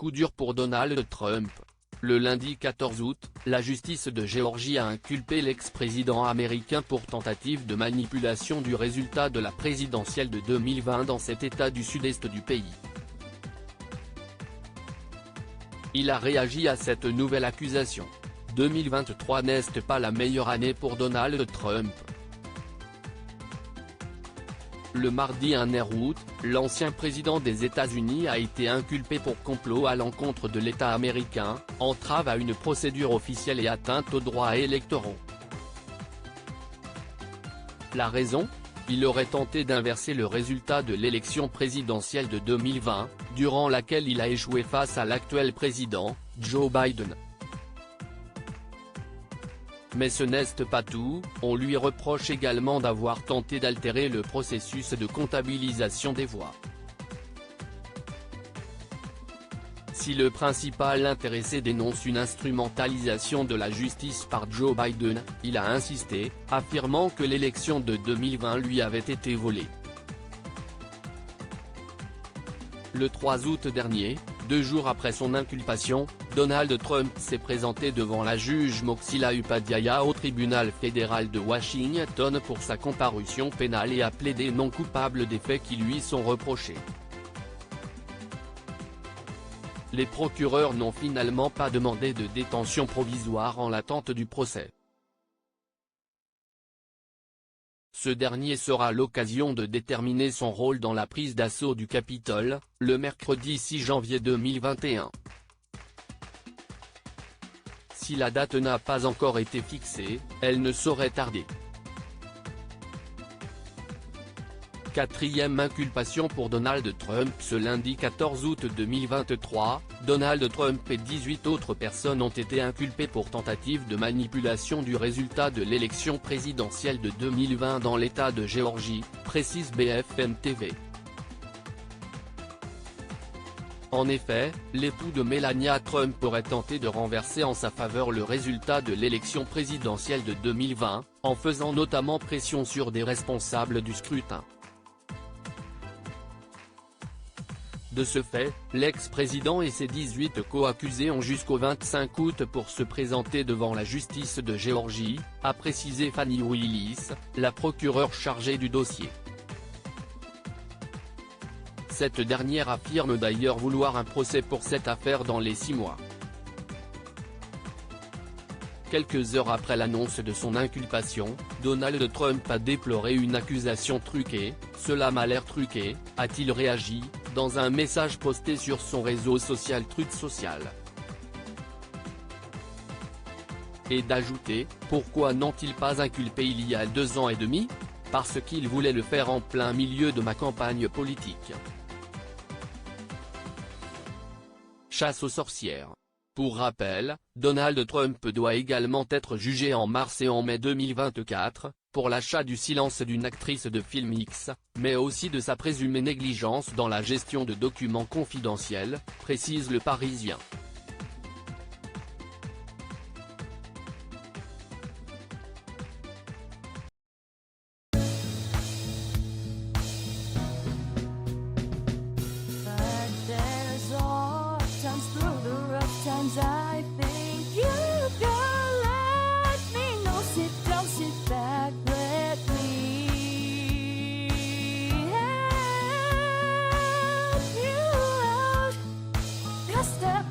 coup dur pour Donald Trump. Le lundi 14 août, la justice de Géorgie a inculpé l'ex-président américain pour tentative de manipulation du résultat de la présidentielle de 2020 dans cet État du sud-est du pays. Il a réagi à cette nouvelle accusation. 2023 n'est pas la meilleure année pour Donald Trump. Le mardi 1 août, l'ancien président des États-Unis a été inculpé pour complot à l'encontre de l'État américain, entrave à une procédure officielle et atteinte aux droits électoraux. La raison ? Il aurait tenté d'inverser le résultat de l'élection présidentielle de 2020, durant laquelle il a échoué face à l'actuel président, Joe Biden. Mais ce n'est pas tout, on lui reproche également d'avoir tenté d'altérer le processus de comptabilisation des voix. Si le principal intéressé dénonce une instrumentalisation de la justice par Joe Biden, il a insisté, affirmant que l'élection de 2020 lui avait été volée. Le 3 août dernier, 2 jours après son inculpation, Donald Trump s'est présenté devant la juge Moxila Upadhyaya au tribunal fédéral de Washington pour sa comparution pénale et a plaidé non coupable des faits qui lui sont reprochés. Les procureurs n'ont finalement pas demandé de détention provisoire en l'attente du procès. Ce dernier sera l'occasion de déterminer son rôle dans la prise d'assaut du Capitole, le mercredi 6 janvier 2021. Si la date n'a pas encore été fixée, elle ne saurait tarder. Quatrième inculpation pour Donald Trump ce lundi 14 août 2023, Donald Trump et 18 autres personnes ont été inculpées pour tentative de manipulation du résultat de l'élection présidentielle de 2020 dans l'État de Géorgie, précise BFM TV. En effet, l'époux de Melania Trump aurait tenté de renverser en sa faveur le résultat de l'élection présidentielle de 2020, en faisant notamment pression sur des responsables du scrutin. De ce fait, l'ex-président et ses 18 co-accusés ont jusqu'au 25 août pour se présenter devant la justice de Géorgie, a précisé Fanny Willis, la procureure chargée du dossier. Cette dernière affirme d'ailleurs vouloir un procès pour cette affaire dans les 6 mois. Quelques heures après l'annonce de son inculpation, Donald Trump a déploré une accusation truquée. « Cela m'a l'air truqué », a-t-il réagi, dans un message posté sur son réseau social Truth Social. Et d'ajouter, « Pourquoi n'ont-ils pas inculpé il y a 2 ans et demi ? Parce qu'ils voulaient le faire en plein milieu de ma campagne politique. » Chasse aux sorcières. Pour rappel, Donald Trump doit également être jugé en mars et en mai 2024, pour l'achat du silence d'une actrice de film X, mais aussi de sa présumée négligence dans la gestion de documents confidentiels, précise Le Parisien. I think you can let me know. Sit down, sit back, let me help you out. Just step